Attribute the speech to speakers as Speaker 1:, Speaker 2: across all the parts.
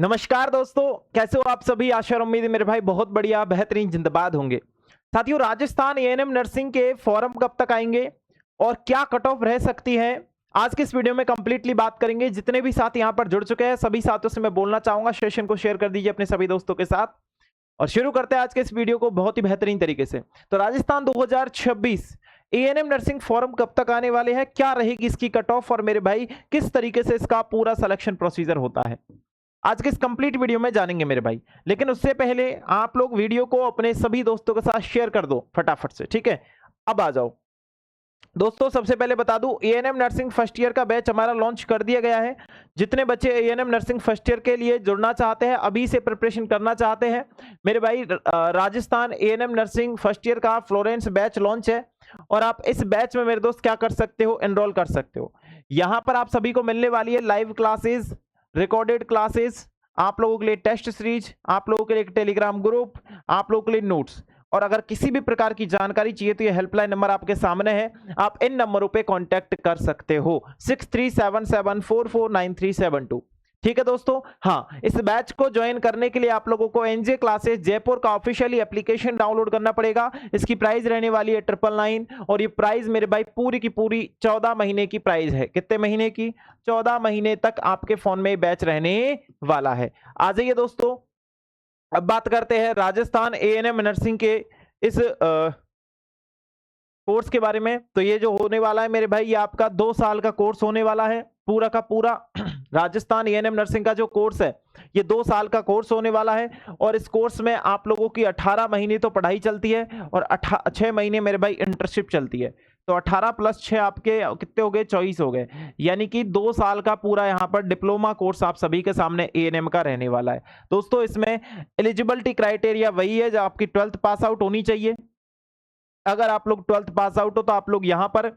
Speaker 1: नमस्कार दोस्तों, कैसे हो आप सभी। आशा और उम्मीद है मेरे भाई बहुत बढ़िया बेहतरीन जिंदाबाद होंगे। साथियों, राजस्थान एएनएम नर्सिंग के फॉर्म कब तक आएंगे और क्या कट ऑफ रह सकती है, आज के इस वीडियो में कंप्लीटली बात करेंगे। जितने भी साथी यहां पर जुड़ चुके हैं सभी साथियों से मैं बोलना चाहूंगा, सेशन को शेयर कर दीजिए अपने सभी दोस्तों के साथ और शुरू करते हैं आज के इस वीडियो को बहुत ही बेहतरीन तरीके से। तो राजस्थान 2026 एएनएम नर्सिंग फॉर्म कब तक आने वाले हैं, क्या रहेगी इसकी कट ऑफ और मेरे भाई किस तरीके से इसका पूरा सिलेक्शन प्रोसीजर होता है, आज के इस कंप्लीट वीडियो में जानेंगे मेरे भाई। लेकिन उससे पहले आप लोग वीडियो को अपने सभी दोस्तों के साथ शेयर कर दो फटाफट से, ठीक है। अब आ जाओ दोस्तों, सबसे पहले बता दूं एएनएम नर्सिंग फर्स्ट ईयर का बैच हमारा लॉन्च कर दिया गया है। जितने बच्चे एएनएम नर्सिंग फर्स्ट ईयर के लिए जुड़ना चाहते हैं, अभी से प्रिपरेशन करना चाहते हैं मेरे भाई, Rajasthan ANM nursing first year का फ्लोरेंस बैच लॉन्च है और आप इस बैच में मेरे दोस्त क्या कर सकते हो, एनरोल कर सकते हो। यहां पर आप सभी को मिलने वाली है लाइव क्लासेस, रिकॉर्डेड क्लासेस, आप लोगों के लिए टेस्ट सीरीज, आप लोगों के लिए टेलीग्राम ग्रुप, आप लोगों के लिए नोट्स। और अगर किसी भी प्रकार की जानकारी चाहिए तो ये हेल्पलाइन नंबर आपके सामने है, आप इन नंबरों पे कांटेक्ट कर सकते हो 6377449372। ठीक है दोस्तों। हाँ, इस बैच को ज्वाइन करने के लिए आप लोगों को एनजे क्लासेस जयपुर का ऑफिशियली एप्लीकेशन डाउनलोड करना पड़ेगा। इसकी प्राइस रहने वाली है 999 और ये प्राइस मेरे भाई पूरी की पूरी 14 महीने की प्राइस है। कितने महीने की? 14 महीने तक आपके फोन में बैच रहने वाला है। आ जाइए दोस्तों, अब बात करते हैं राजस्थान एएनएम नर्सिंग के इस कोर्स के बारे में। तो ये जो होने वाला है मेरे भाई, ये आपका 2 साल का कोर्स होने वाला है, पूरा का पूरा। राजस्थान एएनएम नर्सिंग का जो कोर्स है ये 2 साल का कोर्स होने वाला है और इस कोर्स में आप लोगों की 18 महीने तो पढ़ाई चलती है और 6 महीने मेरे भाई इंटर्नशिप चलती है। तो 18 प्लस 6 आपके कितने हो गए? 24 हो गए। यानी कि 2 साल का पूरा यहाँ पर डिप्लोमा कोर्स आप सभी के सामने एएनएम का रहने वाला है। दोस्तों, इसमें एलिजिबिलिटी क्राइटेरिया वही है जो आपकी 12th पास आउट होनी चाहिए। अगर आप लोग 12th पास आउट हो तो आप लोग यहां पर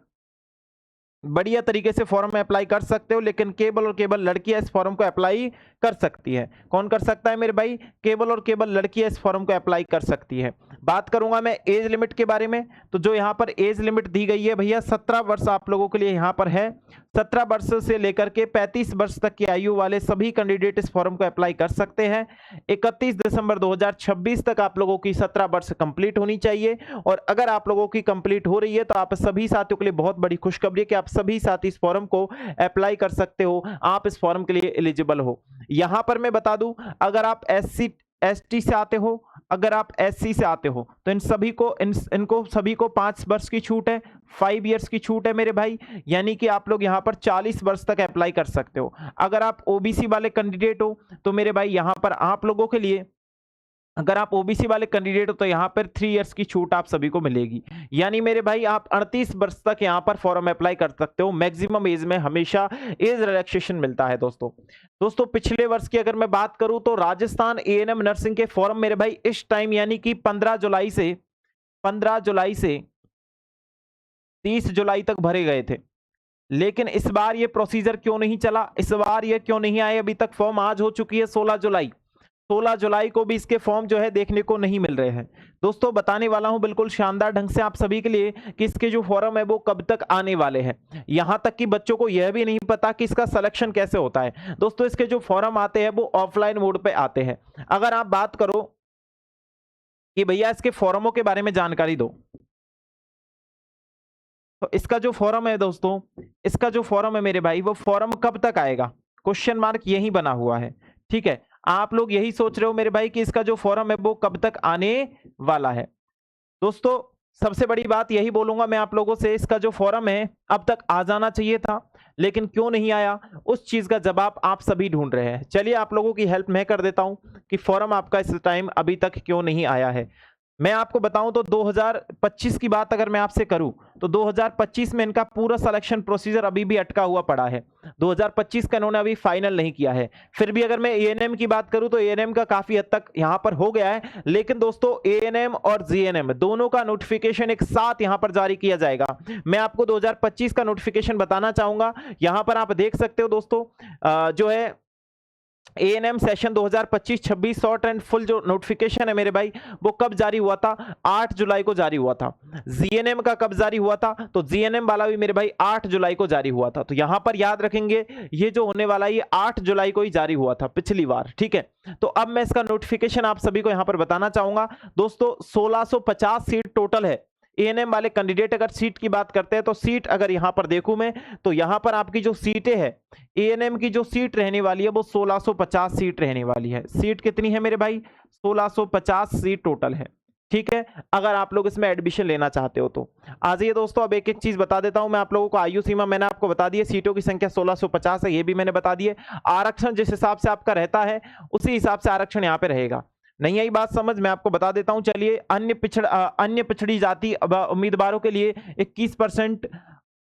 Speaker 1: बढ़िया तरीके से फॉर्म में अप्लाई कर सकते हो, लेकिन केवल और केवल लड़कियां इस फॉर्म को अप्लाई कर सकती है। कौन कर सकता है मेरे भाई? केवल और केवल लड़कियां इस फॉर्म को अप्लाई कर सकती है। बात करूंगा मैं एज लिमिट के बारे में, तो जो यहाँ पर एज लिमिट दी गई है भैया 17 वर्ष आप लोगों के लिए यहाँ पर है। 17 वर्ष से लेकर के 35 वर्ष तक की आयु वाले सभी कैंडिडेट इस फॉर्म को अप्लाई कर सकते हैं। 31 दिसंबर 2026 तक आप लोगों की 17 वर्ष कंप्लीट होनी चाहिए और अगर आप लोगों की कंप्लीट हो रही है तो आप सभी साथियों के लिए बहुत बड़ी खुशखबरी है कि आप सभी साथी इस फॉर्म को अप्लाई कर सकते हो, आप इस फॉर्म के लिए एलिजिबल हो। यहां पर मैं बता दूं, अगर आप एससी एसटी से आते हो, अगर आप एससी से आते हो तो इन सभी को इनको सभी को 5 वर्ष की छूट है, 5 इयर्स की छूट है मेरे भाई। यानी कि आप लोग यहां पर 40 वर्ष तक अप्लाई कर सकते हो। अगर आप ओबीसी वाले कैंडिडेट हो तो मेरे भाई यहां पर आप लोगों के लिए, अगर आप ओबीसी वाले कैंडिडेट हो तो यहाँ पर 3 इयर्स की छूट आप सभी को मिलेगी। यानी मेरे भाई आप 38 वर्ष तक यहाँ पर फॉर्म अप्लाई कर सकते हो। मैक्सिमम एज में हमेशा एज रिलैक्सेशन मिलता है दोस्तों पिछले वर्ष की अगर मैं बात करूं तो राजस्थान एएनएम नर्सिंग के फॉर्म मेरे भाई इस टाइम यानी कि 15 जुलाई से 30 जुलाई तक भरे गए थे। लेकिन इस बार ये प्रोसीजर क्यों नहीं चला, इस बार ये क्यों नहीं आए अभी तक फॉर्म? आज हो चुकी है 16 जुलाई को भी इसके फॉर्म जो है देखने को नहीं मिल रहे हैं। दोस्तों बताने वाला हूं बिल्कुल शानदार ढंग से आप सभी के लिए कि इसके जो फॉर्म है वो कब तक आने वाले हैं। यहां तक कि बच्चों को यह भी नहीं पता कि इसका सिलेक्शन कैसे होता है। दोस्तों, इसके जो फॉर्म आते हैं वो ऑफलाइन मोड पे आते हैं। अगर आप बात करो कि भैया इसके फॉर्मों के बारे में जानकारी दो, तो इसका जो फॉर्म है दोस्तों, इसका जो फॉर्म है मेरे भाई, वो फॉर्म कब तक आएगा? क्वेश्चन मार्क यही बना हुआ है। ठीक है, आप लोग यही सोच रहे हो मेरे भाई कि इसका जो फॉर्म है वो कब तक आने वाला है। दोस्तों, सबसे बड़ी बात यही बोलूंगा मैं आप लोगों से, इसका जो फॉर्म है अब तक आ जाना चाहिए था, लेकिन क्यों नहीं आया उस चीज का जवाब आप सभी ढूंढ रहे हैं। चलिए आप लोगों की हेल्प मैं कर देता हूं कि फॉर्म आपका इस टाइम अभी तक क्यों नहीं आया है। मैं आपको बताऊं तो 2025 की बात अगर मैं आपसे करूं तो 2025 में इनका पूरा सिलेक्शन प्रोसीजर अभी भी अटका हुआ पड़ा है। 2025 का इन्होंने अभी फाइनल नहीं किया है। फिर भी अगर मैं एएनएम की बात करूं तो एएनएम का काफी हद तक यहां पर हो गया है, लेकिन दोस्तों एएनएम और जीएनएम दोनों का नोटिफिकेशन एक साथ यहां पर जारी किया जाएगा। मैं आपको 2025 का नोटिफिकेशन बताना चाहूंगा। यहां पर आप देख सकते हो दोस्तों, जो है ANM session 2025-26 short and full जो नोटिफिकेशन है मेरे भाई, वो कब जारी हुआ था? 8 जुलाई को जारी हुआ था। जीएनएम का कब जारी हुआ था? तो जीएनएम वाला भी मेरे भाई 8 जुलाई को जारी हुआ था। तो यहां पर याद रखेंगे, ये जो होने वाला है ये 8 जुलाई को ही जारी हुआ था पिछली बार, ठीक है। तो अब मैं इसका नोटिफिकेशन आप सभी को यहां पर बताना चाहूंगा दोस्तों। 1650 सीट टोटल है। एएनएम वाले कैंडिडेट अगर सीट की बात करते हैं तो सीट अगर यहां पर देखूं मैं, तो यहां पर आपकी जो सीटें हैं, एएनएम की जो सीट रहने वाली है वो 1650 सीट रहने वाली है। सीट कितनी है मेरे भाई? 1650 सीट टोटल है, ठीक है। अगर आप लोग इसमें एडमिशन लेना चाहते हो तो आ जाइए दोस्तों। अब एक एक चीज बता देता हूं मैं आप लोगों को। आयु सीमा मैंने आपको बता दी है, सीटों की संख्या 1650 है, ये भी मैंने बता दी है। आरक्षण जिस हिसाब से आपका रहता है उसी हिसाब से आरक्षण यहाँ पे रहेगा। नहीं आई बात समझ? मैं आपको बता देता हूं, चलिए। अन्य पिछड़ी जाति उम्मीदवारों के लिए 21%,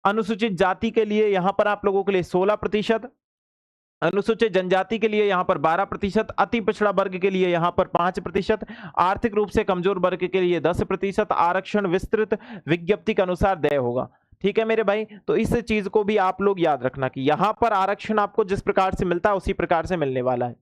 Speaker 1: अनुसूचित जाति के लिए यहां पर आप लोगों के लिए 16%, अनुसूचित जनजाति के लिए यहां पर 12%, अति पिछड़ा वर्ग के लिए यहां पर 5%, आर्थिक रूप से कमजोर वर्ग के लिए 10%। आरक्षण विस्तृत विज्ञप्ति के अनुसार देय होगा, ठीक है मेरे भाई। तो इस चीज को भी आप लोग याद रखना कि यहां पर आरक्षण आपको जिस प्रकार से मिलता है उसी प्रकार से मिलने वाला है।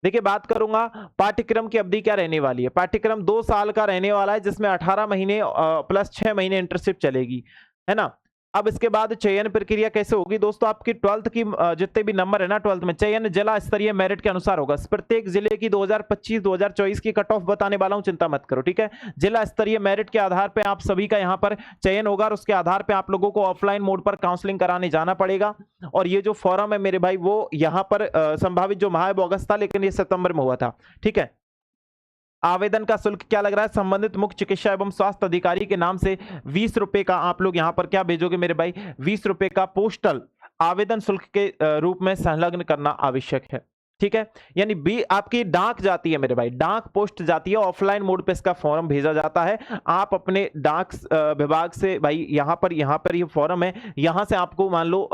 Speaker 1: देखिए, बात करूंगा पाठ्यक्रम की अवधि क्या रहने वाली है। पाठ्यक्रम 2 साल का रहने वाला है, जिसमें 18 महीने प्लस 6 महीने इंटर्नशिप चलेगी, है ना। अब इसके बाद चयन प्रक्रिया कैसे होगी दोस्तों? आपकी 12th की जितने भी नंबर है ना 12th में, चयन जिला स्तरीय मेरिट के अनुसार होगा। प्रत्येक जिले की 2025-2024 की कट ऑफ बताने वाला हूं, चिंता मत करो, ठीक है। जिला स्तरीय मेरिट के आधार पर आप सभी का यहां पर चयन होगा और उसके आधार पर आप लोगों को ऑफलाइन मोड पर काउंसलिंग कराने जाना पड़ेगा। और ये जो फॉर्म है मेरे भाई, वो यहां पर संभावित जो माह अगस्त था, लेकिन ये सितंबर में हुआ था, ठीक है। आवेदन का शुल्क क्या लग रहा है? संबंधित मुख्य चिकित्सा एवं स्वास्थ्य अधिकारी के नाम से 20 रुपए का आप लोग यहां पर क्या भेजोगे मेरे भाई? 20 रुपए का पोस्टल आवेदन शुल्क के रूप में संलग्न करना आवश्यक है, ठीक है। यानी बी आपकी डाक जाती है मेरे भाई, डाक पोस्ट जाती है। ऑफलाइन मोड पे इसका फॉर्म भेजा जाता है। आप अपने डाक विभाग से भाई यहां पर ये फॉर्म है, यहां से आपको मान लो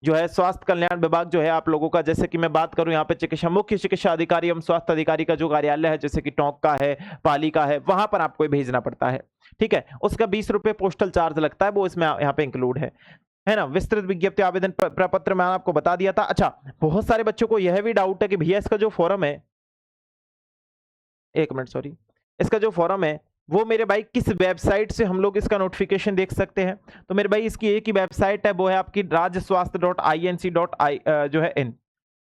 Speaker 1: जो है स्वास्थ्य कल्याण विभाग जो है आप लोगों का, जैसे कि मैं बात करूं यहाँ पे मुख्य चिकित्सा अधिकारी एवं स्वास्थ्य अधिकारी का जो कार्यालय है, जैसे कि टोंक का है, पाली का है, वहां पर आपको भेजना पड़ता है, ठीक है। उसका 20 रुपए पोस्टल चार्ज लगता है, वो इसमें यहाँ पे इंक्लूड है ना। विस्तृत विज्ञप्ति आवेदन प्रपत्र मैंने आपको बता दिया था। अच्छा, बहुत सारे बच्चों को यह भी डाउट है कि भैया इसका जो फॉर्म है, एक मिनट सॉरी, इसका जो फॉर्म है वो मेरे भाई किस वेबसाइट से हम लोग इसका नोटिफिकेशन देख सकते हैं? तो मेरे भाई इसकी एक ही वेबसाइट है, वो है आपकी rajyaswasth.inc.in जो है इन,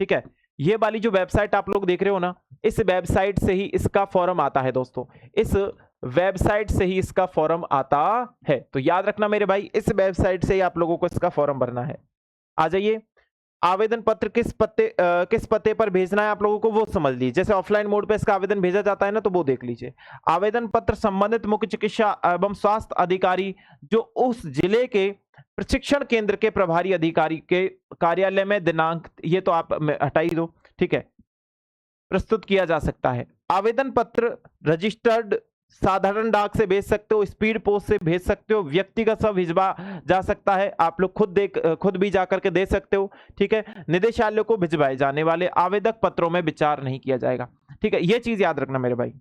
Speaker 1: ठीक है। ये वाली जो वेबसाइट आप लोग देख रहे हो ना, इस वेबसाइट से ही इसका फॉर्म आता है दोस्तों। इस वेबसाइट से ही इसका फॉर्म आता है, तो याद रखना मेरे भाई, इस वेबसाइट से ही आप लोगों को इसका फॉर्म भरना है। आ जाइए, आवेदन पत्र किस पते पर भेजना है आप लोगों को वो समझ लीजिए। जैसे ऑफलाइन मोड पे इसका आवेदन भेजा जाता है ना, तो वो देख लीजिए। आवेदन पत्र संबंधित मुख्य चिकित्सा एवं स्वास्थ्य अधिकारी जो उस जिले के प्रशिक्षण केंद्र के प्रभारी अधिकारी के कार्यालय में दिनांक, ये तो आप हटा ही दो, ठीक है, प्रस्तुत किया जा सकता है। आवेदन पत्र रजिस्टर्ड साधारण डाक से भेज सकते हो, स्पीड पोस्ट से भेज सकते हो, व्यक्तिगत सब भिजवा जा सकता है। आप लोग खुद भी जाकर के दे सकते हो, ठीक है। निदेशालय को भिजवाए जाने वाले आवेदक पत्रों में विचार नहीं किया जाएगा, ठीक है। ये चीज याद रखना मेरे भाई।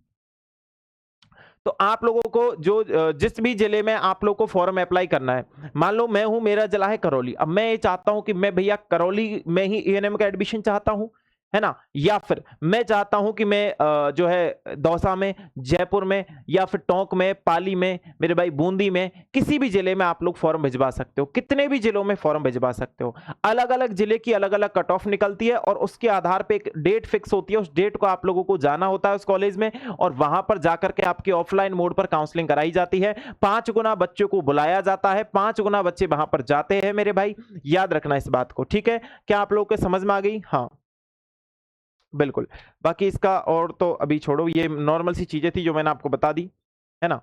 Speaker 1: तो आप लोगों को जो जिस भी जिले में आप लोग को फॉर्म अप्लाई करना है, मान लो मैं हूं, मेरा जिला है करौली, अब मैं ये चाहता हूं कि मैं भैया करौली में ही एएनएम का एडमिशन चाहता हूं, है ना। या फिर मैं चाहता हूं कि मैं जो है दौसा में, जयपुर में, या फिर टोंक में, पाली में, मेरे भाई बूंदी में, किसी भी जिले में आप लोग फॉर्म भिजवा सकते हो। कितने भी जिलों में फॉर्म भिजवा सकते हो। अलग अलग जिले की अलग अलग कट ऑफ निकलती है और उसके आधार पे एक डेट फिक्स होती है। उस डेट को आप लोगों को जाना होता है उस कॉलेज में, और वहां पर जाकर के आपकी ऑफलाइन मोड पर काउंसलिंग कराई जाती है। 5 गुना बच्चों को बुलाया जाता है, 5 गुना बच्चे वहां पर जाते हैं मेरे भाई, याद रखना इस बात को, ठीक है। क्या आप लोगों को समझ में आ गई? हाँ बिल्कुल। बाकी इसका और तो अभी छोड़ो, ये नॉर्मल सी चीजें थी जो मैंने आपको बता दी, है ना।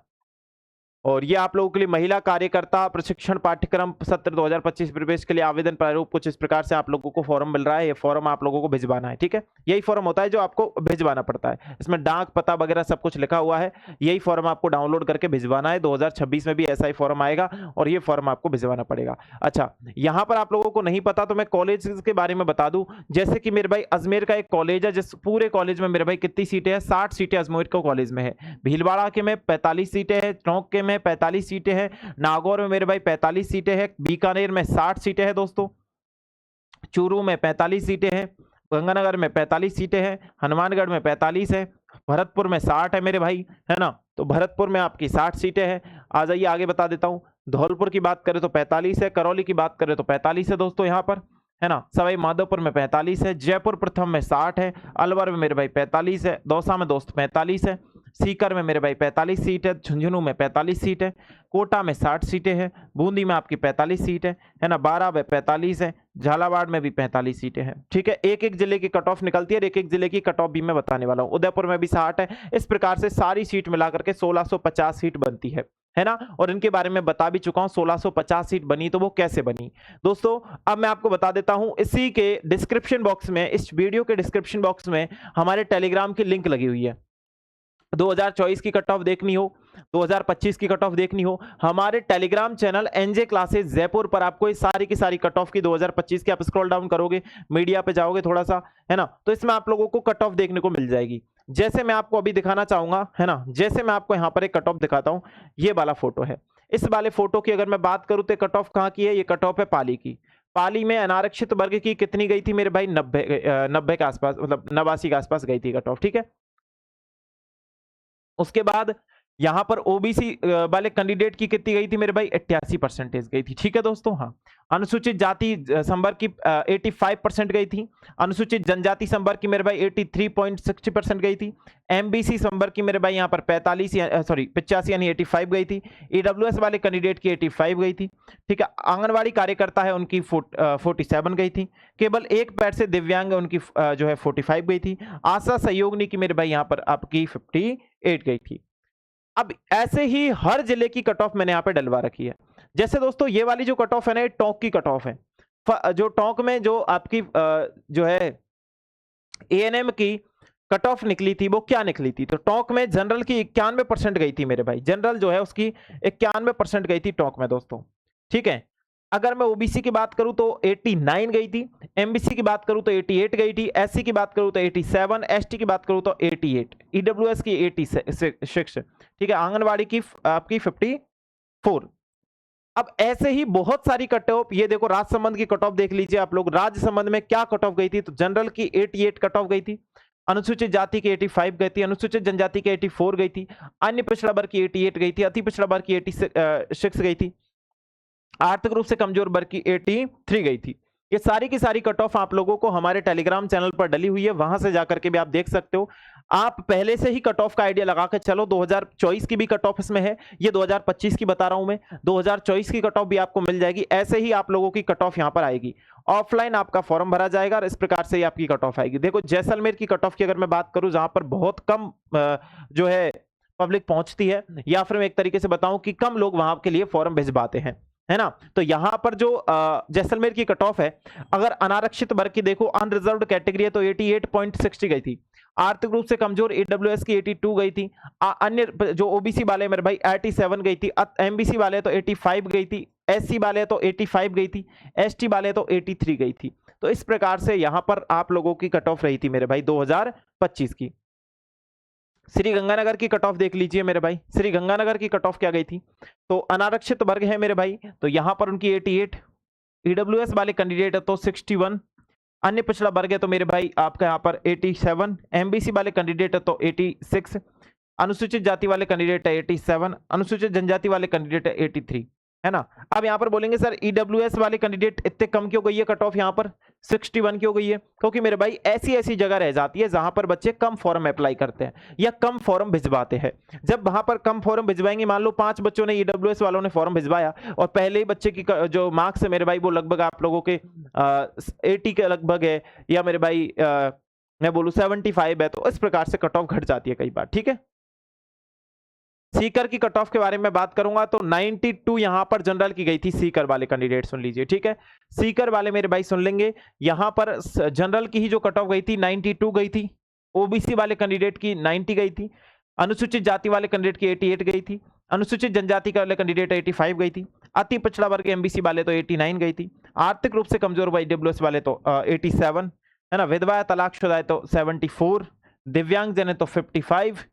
Speaker 1: और ये आप लोगों के लिए महिला कार्यकर्ता प्रशिक्षण पाठ्यक्रम सत्र 2025 प्रवेश के लिए आवेदन प्रारूप कुछ इस प्रकार से आप लोगों को फॉर्म मिल रहा है। ये फॉर्म आप लोगों को भिजवाना है, ठीक है। यही फॉर्म होता है जो आपको भिजवाना पड़ता है। इसमें डाक पता वगैरह सब कुछ लिखा हुआ है। यही फॉर्म आपको डाउनलोड करके भिजवाना है। 2026 में भी ऐसा ही फॉर्म आएगा और ये फॉर्म आपको भिजवाना पड़ेगा। अच्छा, यहाँ पर आप लोगों को नहीं पता तो मैं कॉलेज के बारे में बता दूं। जैसे कि मेरे भाई अजमेर का एक कॉलेज है, जिस पूरे कॉलेज में मेरे भाई कितनी सीटें हैं? 60 सीटें अजमेर के कॉलेज में है। भीलवाड़ा के में 45 सीटें हैं, टोंक के में 45 सीटें हैं, नागौर में मेरे भाई 45 सीटें हैं, बीकानेर में 60 सीटें हैं दोस्तों, चूरू में 45 सीटें हैं, गंगानगर में 45 सीटें हैं, हनुमानगढ़ में 45 है, भरतपुर में 60 है मेरे भाई, है ना। तो भरतपुर में आपकी 60 सीटें हैं। आ जाइए आगे बता देता हूँ। धौलपुर की बात करें तो 45 है, करौली की बात करें तो 45 है दोस्तों यहाँ पर, है ना। सवाई माधोपुर में 45 है, जयपुर प्रथम में 60 है, अलवर में मेरे भाई 45 है, दौसा में दोस्त 45 है, सीकर में मेरे भाई 45 सीट है, झुंझुनू में 45 सीट है, कोटा में 60 सीटें हैं, बूंदी में आपकी 45 सीट है ना, बारां में 45 है, झालावाड़ में भी 45 सीटें हैं। ठीक है, एक एक जिले की कट ऑफ निकलती है और एक एक जिले की कट ऑफ भी मैं बताने वाला हूँ। उदयपुर में भी 60 है। इस प्रकार से सारी सीट मिलाकर के 1650 सीट बनती है ना। और इनके बारे में बता भी चुका हूं, 1650 सीट बनी तो वो कैसे बनी दोस्तों। अब मैं आपको बता देता हूं, इसी के डिस्क्रिप्शन बॉक्स में, इस वीडियो के डिस्क्रिप्शन बॉक्स में हमारे टेलीग्राम की लिंक लगी हुई है। 2024 की कट ऑफ देखनी हो, 2025 की कट ऑफ देखनी हो, हमारे Telegram channel NJ classes Jaipur पर आपको इस सारी की सारी कट ऑफ की 2025 की आप स्क्रॉल डाउन करोगे, मीडिया पे जाओगे थोड़ा सा, है ना, तो इसमें आप लोगों को कट ऑफ देखने को मिल जाएगी। जैसे मैं आपको अभी दिखाना चाहूंगा, है ना, जैसे मैं आपको यहाँ पर एक कट ऑफ दिखाता हूँ, ये वाला फोटो है। इस वाले फोटो की अगर मैं बात करूँ तो कट ऑफ कहाँ की है, ये कट ऑफ है पाली की। पाली में अनारक्षित वर्ग की कितनी गई थी मेरे भाई, 90 के आसपास, मतलब 89 के आसपास गई थी कट ऑफ। ठीक है, उसके बाद यहां पर ओबीसी वाले कैंडिडेट की कितनी गई थी मेरे भाई, 88% गई थी। ठीक है दोस्तों, हाँ। अनुसूचित जाति संवर्ग की 85% गई थी। अनुसूचित जनजाति संवर्ग की मेरे भाई 83.60% गई थी। एमबीसी संवर्ग की मेरे भाई यहाँ पर 85 यानी 85 गई थी। ईडब्ल्यूएस वाले कैंडिडेट की 85 गई थी। ठीक है, आंगनवाड़ी कार्यकर्ता है उनकी 47 गई थी। केवल एक पैर से दिव्यांग है उनकी जो है 45 गई थी। आशा सहयोगिनी की मेरे भाई यहाँ पर आपकी 58 गई थी। अब ऐसे ही हर जिले की कट ऑफ मैंने यहाँ पे डलवा रखी है। जैसे दोस्तों ये वाली जो कट ऑफ है ना, ये टोंक की कट ऑफ है। जो टोंक में जो आपकी जो है एएनएम की कट ऑफ निकली थी, वो क्या निकली थी, तो टोंक में जनरल की 91% गई थी मेरे भाई। जनरल जो है उसकी 91% गई थी टोंक में दोस्तों। ठीक है, अगर मैं ओबीसी की बात करूं तो 89 गई थी, एमबीसी की बात करूं तो 88 गई थी, एससी की बात करूं तो 87, एसटी की बात करूं तो 88, ईडब्ल्यूएस की 86। ठीक है, आंगनवाड़ी की आपकी 54। अब ऐसे ही बहुत सारी कट ऑफ, ये देखो राजसमंद की कट ऑफ देख लीजिए आप लोग। राजसमंद में क्या कट ऑफ गई थी, तो जनरल की 88 कट ऑफ गई थी, अनुसूचित जाति की 85 गई थी, अनुसूचित जनजाति की 84 गई थी, अन्य पिछड़ा वर्ग की 88 गई थी, अति पिछड़ा वर्ग की 86 गई थी, आर्थिक रूप से कमजोर वर्ग की 83 गई थी। ये सारी की सारी कट ऑफ आप लोगों को हमारे टेलीग्राम चैनल पर डली हुई है, वहां से जाकर के भी आप देख सकते हो। आप पहले से ही कट ऑफ का आइडिया लगा के चलो। 2024 की भी कट ऑफ इसमें है, ये 2025 की बता रहा हूं मैं। 2024 की कट ऑफ भी आपको मिल जाएगी। ऐसे ही आप लोगों की कट ऑफ यहां पर आएगी। ऑफलाइन आपका फॉर्म भरा जाएगा और इस प्रकार से ही आपकी कट ऑफ आएगी। देखो जैसलमेर की कट ऑफ की अगर मैं बात करूं, जहां पर बहुत कम जो है पब्लिक पहुंचती है, या फिर मैं एक तरीके से बताऊं कि कम लोग वहां के लिए फॉर्म भिजवाते हैं, है ना, तो यहां पर जो जैसलमेर की कट ऑफ है, अगर अनारक्षित वर्ग की देखो, अनरिजर्व्ड कैटेगरी है तो 88.60 गई थी। आर्थिक रूप से कमजोर ईडब्ल्यूएस की 82 गई थी। अन्य जो ओबीसी वाले मेरे भाई 87 गई थी। एमबीसी वाले तो 85 गई थी, एससी वाले तो 85 गई थी, एसटी वाले तो 83 गई थी। तो इस प्रकार से यहां पर आप लोगों की कट ऑफ रही थी मेरे भाई 2025 की। श्री गंगानगर की कट ऑफ देख लीजिए मेरे भाई। श्री गंगानगर की कट ऑफ क्या गई थी, तो अनारक्षित वर्ग है मेरे भाई, तो यहां पर उनकी 88, ईडब्ल्यूएस वाले कैंडिडेट है तो 61, अन्य पिछड़ा वर्ग है तो मेरे भाई आपका यहाँ पर 87, एमबीसी वाले कैंडिडेट है तो 86, अनुसूचित जाति वाले कैंडिडेट है 87, अनुसूचित जनजाति वाले कैंडिडेट है 83, है ना। अब यहाँ पर बोलेंगे सर ईडब्ल्यूएस वाले कैंडिडेट इतने कम क्यों गई है कट ऑफ, यहाँ पर 61 क्यों गई है, क्योंकि मेरे भाई ऐसी ऐसी जगह रह जाती है जहां पर बच्चे कम फॉर्म अप्लाई करते हैं या कम फॉर्म भिजवाते हैं। जब वहां पर कम फॉर्म भिजवाएंगे, मान लो 5 बच्चों ने ईडब्ल्यूएस वालों ने फॉर्म भिजवाया और पहले ही बच्चे की जो मार्क्स है मेरे भाई वो लगभग आप लोगों के 80 के लगभग है, या मेरे भाई मैं बोलूं 75 है, तो इस प्रकार से कट ऑफ घट जाती है कई बार। ठीक है, सीकर की कट ऑफ के बारे में बात करूंगा तो 92 यहां पर जनरल की गई थी। सीकर वाले कैंडिडेट सुन लीजिए, ठीक है, सीकर वाले मेरे भाई सुन लेंगे। यहां पर जनरल की ही जो कट ऑफ गई थी 92 गई थी, ओबीसी वाले कैंडिडेट की 90 गई थी, अनुसूचित जाति वाले कैंडिडेट की 88 गई थी, अनुसूचित जनजाति वाले कैंडिडेट 85 गई थी, अति पिछड़ा वर्ग एमबीसी वाले तो 89 गई थी, आर्थिक रूप से कमजोर वर्ग ईडब्ल्यूएस वाले तो 87, है ना, विधवा तलाकशुदा है तो 74, दिव्यांग जन है तो 55,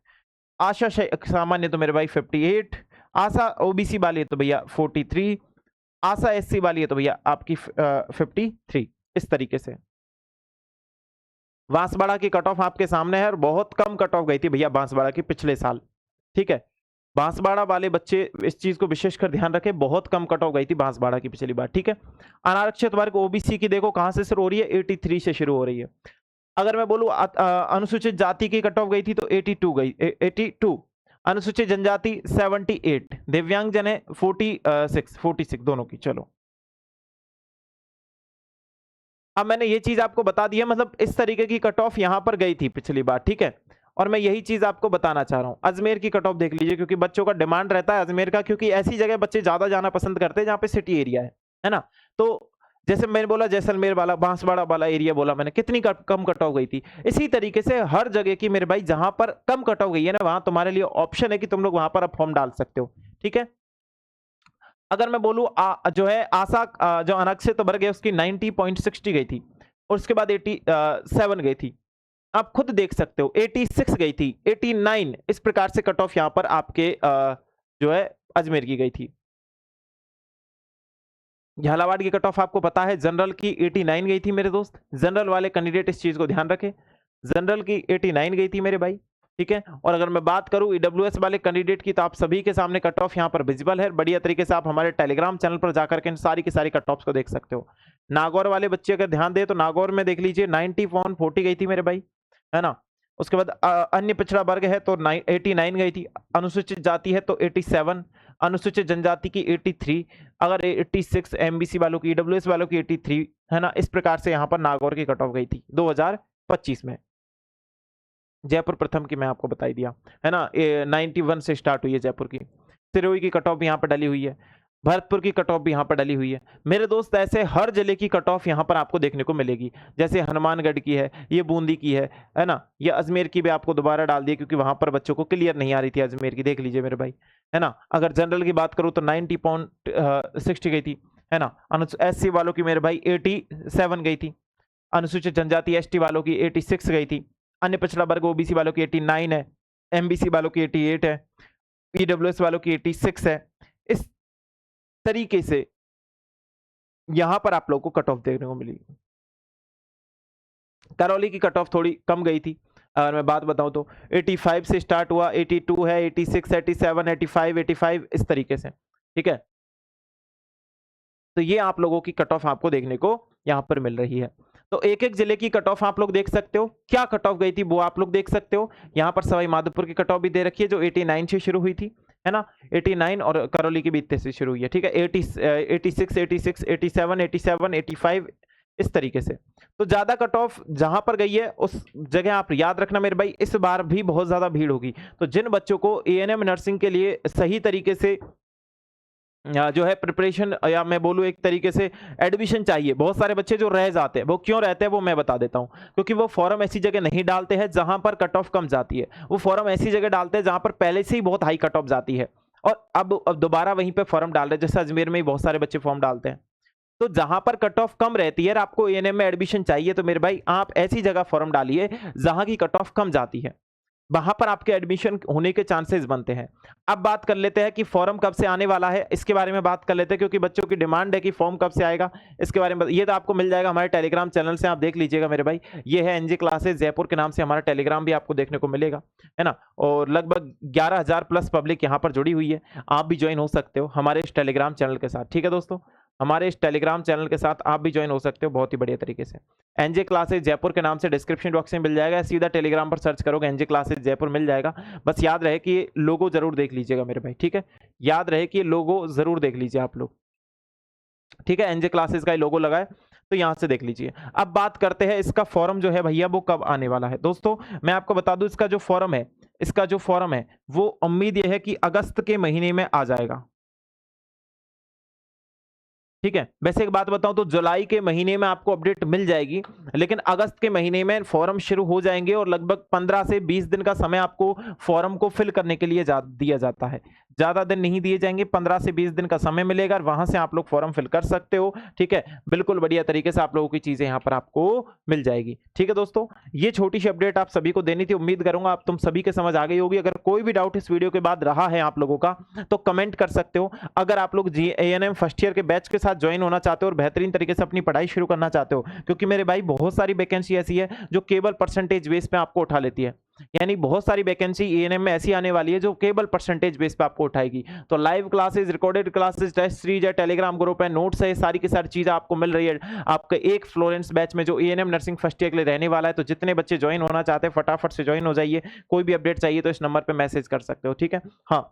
Speaker 1: आशा सामान्य तो मेरे भाई 58, आशा ओबीसी वाली है तो भैया 43, आशा एससी वाली है तो भैया आपकी 53, इस तरीके से। बांसवाड़ा की कट ऑफ आपके सामने है और बहुत कम कट ऑफ गई थी भैया बांसवाड़ा की पिछले साल। ठीक है, बांसवाड़ा वाले बच्चे इस चीज को विशेषकर ध्यान रखें, बहुत कम कट ऑफ गई थी बांसवाड़ा की पिछली बार। ठीक है, अनारक्षित वर्ग ओबीसी की देखो कहां से शुरू हो रही है, 83 से शुरू हो रही है। अगर मैं बोलूं अनुसूचित जाति की कट ऑफ गई थी तो 82 गई, 82। अनुसूचित जनजाति 78, दिव्यांग जन है 46 दोनों की। चलो, अब मैंने ये चीज आपको बता दी है, मतलब इस तरीके की कट ऑफ यहां पर गई थी पिछली बार। ठीक है, और मैं यही चीज आपको बताना चाह रहा हूं। अजमेर की कट ऑफ देख लीजिए, क्योंकि बच्चों का डिमांड रहता है अजमेर का, क्योंकि ऐसी जगह बच्चे ज्यादा जाना पसंद करते हैं जहां पे सिटी एरिया है ना। तो जैसे मैंने बोला जैसलमेर वाला, बांसवाड़ा वाला एरिया बोला मैंने, कितनी कम कट ऑफ गई थी। इसी तरीके से हर जगह की मेरे भाई जहां पर कम कट ऑफ गई है ना, वहां तुम्हारे लिए ऑप्शन है कि तुम लोग वहां पर अब फॉर्म डाल सकते हो। ठीक है, अगर मैं बोलूं जो है आशा जो अनारक्षित वर्ग है उसकी 90.60 गई थी, और उसके बाद 87 गई थी। आप खुद देख सकते हो 86 गई थी, 89, इस प्रकार से कट ऑफ यहां पर आपके जो है अजमेर की गई थी। झालावाड़ की कट ऑफ आपको पता है, जनरल की 89 गई थी मेरे दोस्त। जनरल वाले कैंडिडेट इस चीज को ध्यान रखें, जनरल की 89 गई थी मेरे भाई। ठीक है, और अगर मैं बात करूं ईडब्ल्यूएस वाले कैंडिडेट की, तो आप सभी के सामने कट ऑफ यहां पर विजिबल है। बढ़िया तरीके से आप हमारे टेलीग्राम चैनल पर जाकर के सारी की सारी कट ऑफ्स को देख सकते हो। नागौर वाले बच्चे अगर ध्यान दे तो नागौर में देख लीजिए 90.40 गई थी मेरे भाई, है ना। उसके बाद अन्य पिछड़ा वर्ग है तो 89 गई थी। अनुसूचित जाति है तो 87, अनुसूचित जनजाति की 83, अगर 86, एमबीसी वालों की, ईडब्ल्यूएस वालों की 83, है ना। इस प्रकार से यहाँ पर नागौर की कट ऑफ गई थी 2025 में। जयपुर प्रथम की मैं आपको बता ही दिया, है ना, 91 से स्टार्ट हुई है जयपुर की। सिरोही की कट ऑफ यहाँ पर डली हुई है, भरतपुर की कट ऑफ भी यहाँ पर डली हुई है मेरे दोस्त। ऐसे हर जिले की कट ऑफ यहाँ पर आपको देखने को मिलेगी। जैसे हनुमानगढ़ की है, ये बूंदी की है ना। ये अजमेर की भी आपको दोबारा डाल दी, क्योंकि वहां पर बच्चों को क्लियर नहीं आ रही थी अजमेर की, देख लीजिए मेरे भाई, है ना। अगर जनरल की बात करूं तो 90.60 गई थी, है ना। एससी वालों की मेरे भाई 87 गई थी। अनुसूचित जनजाति एसटी वालों की 86 गई थी। अन्य पिछड़ा वर्ग ओबीसी वालों की 89 है, एमबीसी वालों की 88 है, ईडब्ल्यूएस वालों की 86 है। इस तरीके से यहां पर आप लोगों को कट ऑफ देखने को मिली। करौली की कट ऑफ थोड़ी कम गई थी, अगर मैं बात बताऊं तो 85 से स्टार्ट हुआ, 82 है, 86, 87, 85, 85, इस तरीके से। ठीक है, तो ये आप लोगों की कट ऑफ आपको देखने को यहां पर मिल रही है। तो एक एक जिले की कट ऑफ आप लोग देख सकते हो, क्या कट ऑफ गई थी वो आप लोग देख सकते हो। यहाँ पर सवाई माधोपुर की कट ऑफ भी दे रखी है जो 89 से शुरू हुई थी, है ना। 89, और करौली की भी इतने से शुरू हुई है। ठीक है, 86, 86, 87, 87, 85, इस तरीके से। तो ज्यादा कट ऑफ जहां पर गई है उस जगह आप याद रखना मेरे भाई, इस बार भी बहुत ज्यादा भीड़ होगी। तो जिन बच्चों को एएनएम नर्सिंग के लिए सही तरीके से जो है प्रिपरेशन, या मैं बोलूं एक तरीके से एडमिशन चाहिए, बहुत सारे बच्चे जो रह जाते हैं, वो क्यों रहते हैं वो मैं बता देता हूं। क्योंकि वो फॉर्म ऐसी जगह नहीं डालते हैं जहां पर कट ऑफ कम जाती है, वो फॉर्म ऐसी जगह डालते हैं जहां पर पहले से ही बहुत हाई कट ऑफ जाती है, और अब दोबारा वहीं पे फॉर्म डाल रहे हैं। जैसे अजमेर में ही बहुत सारे बच्चे फॉर्म डालते हैं। तो जहां पर कट ऑफ कम रहती है, आपको एएनएम में एडमिशन चाहिए, तो मेरे भाई आप ऐसी जगह फॉर्म डालिए जहां की कट ऑफ कम जाती है, वहां पर आपके एडमिशन होने के चांसेस बनते हैं। अब बात कर लेते हैं कि फॉर्म कब से आने वाला है, इसके बारे में बात कर लेते हैं, क्योंकि बच्चों की डिमांड है कि फॉर्म कब से आएगा। इसके बारे में ये तो आपको मिल जाएगा हमारे टेलीग्राम चैनल से, आप देख लीजिएगा मेरे भाई। ये है एनजे क्लासेस जयपुर के नाम से हमारा टेलीग्राम भी आपको देखने को मिलेगा, है ना। और लगभग 11,000 प्लस पब्लिक यहाँ पर जुड़ी हुई है। आप भी ज्वाइन हो सकते हो हमारे इस टेलीग्राम चैनल के साथ। ठीक है दोस्तों, हमारे इस टेलीग्राम चैनल के साथ आप भी ज्वाइन हो सकते हो बहुत ही बढ़िया तरीके से। एनजे क्लासेस जयपुर के नाम से डिस्क्रिप्शन बॉक्स में मिल जाएगा, सीधा टेलीग्राम पर सर्च करोगे एनजे क्लासेस जयपुर मिल जाएगा। बस याद रहे कि लोगो जरूर देख लीजिएगा मेरे भाई, ठीक है। याद रहे कि लोगो जरूर देख लीजिए आप लोग, ठीक है। एनजे क्लासेस का लोगो लगा है तो यहां से देख लीजिए। अब बात करते हैं इसका फॉर्म जो है भैया वो कब आने वाला है। दोस्तों मैं आपको बता दूं, इसका जो फॉर्म है वो उम्मीद यह है कि अगस्त के महीने में आ जाएगा। ठीक है, वैसे एक बात बताऊं तो जुलाई के महीने में आपको अपडेट मिल जाएगी, लेकिन अगस्त के महीने में फॉर्म शुरू हो जाएंगे, और लगभग 15 से 20 दिन का समय आपको फॉर्म को फिल करने के लिए दिया जाता है। ज्यादा दिन नहीं दिए जाएंगे, 15 से 20 दिन का समय मिलेगा, और वहां से आप लोग फॉर्म फिल कर सकते हो। ठीक है, बिल्कुल बढ़िया तरीके से आप लोगों की चीजें यहाँ पर आपको मिल जाएगी। ठीक है दोस्तों, ये छोटी सी अपडेट आप सभी को देनी थी। उम्मीद करूंगा आप तुम सभी के समझ आ गई होगी। अगर कोई भी डाउट इस वीडियो के बाद रहा है आप लोगों का, तो कमेंट कर सकते हो। अगर आप लोग एएनएम फर्स्ट ईयर के बैच के साथ साथ ज्वाइन होना चाहते हो और बेहतरीन तरीके से अपनी पढ़ाई शुरू करना चाहते हो, क्योंकि मेरे भाई बहुत सारी वैकेंसी ऐसी है जो केवल परसेंटेज बेस पे आपको उठा लेती है। यानी बहुत सारी वैकेंसी एएनएम में ऐसी आने वाली है जो केवल परसेंटेज बेस पे आपको उठाएगी। तो live classes, recorded classes, test series है, टेलीग्राम ग्रुप है, नोट्स है, सारी की सारी चीजें आपको मिल रही है आपके एक फ्लोरेंस बैच में जो एएनएम नर्सिंग फर्स्ट ईयर के लिए रहने वाला है। तो जितने बच्चे ज्वाइन होना चाहते हैं फटाफट से ज्वाइन हो जाइए। कोई भी अपडेट चाहिए तो इस नंबर पे मैसेज कर सकते हो, ठीक है। हाँ,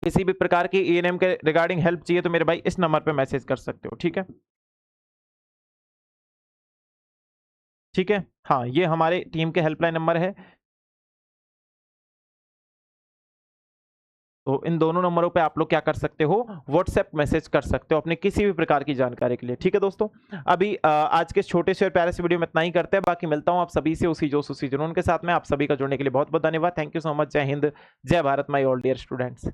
Speaker 1: किसी भी प्रकार की एएनएम के रिगार्डिंग हेल्प चाहिए तो मेरे भाई इस नंबर पे मैसेज कर सकते हो, ठीक है। ठीक है, हाँ, ये हमारे टीम के हेल्पलाइन नंबर है। तो इन दोनों नंबरों पे आप लोग क्या कर सकते हो, व्हाट्सएप मैसेज कर सकते हो अपने किसी भी प्रकार की जानकारी के लिए, ठीक है दोस्तों। अभी आज के छोटे से और प्यारे से वीडियो में इतना ही करते हैं, बाकी मिलता हूं आप सभी से उसी जोश उसी जुनून के साथ में। आप सभी का जुड़ने के लिए बहुत बहुत धन्यवाद। Thank you so much. जय हिंद, जय Bharat my all dear students.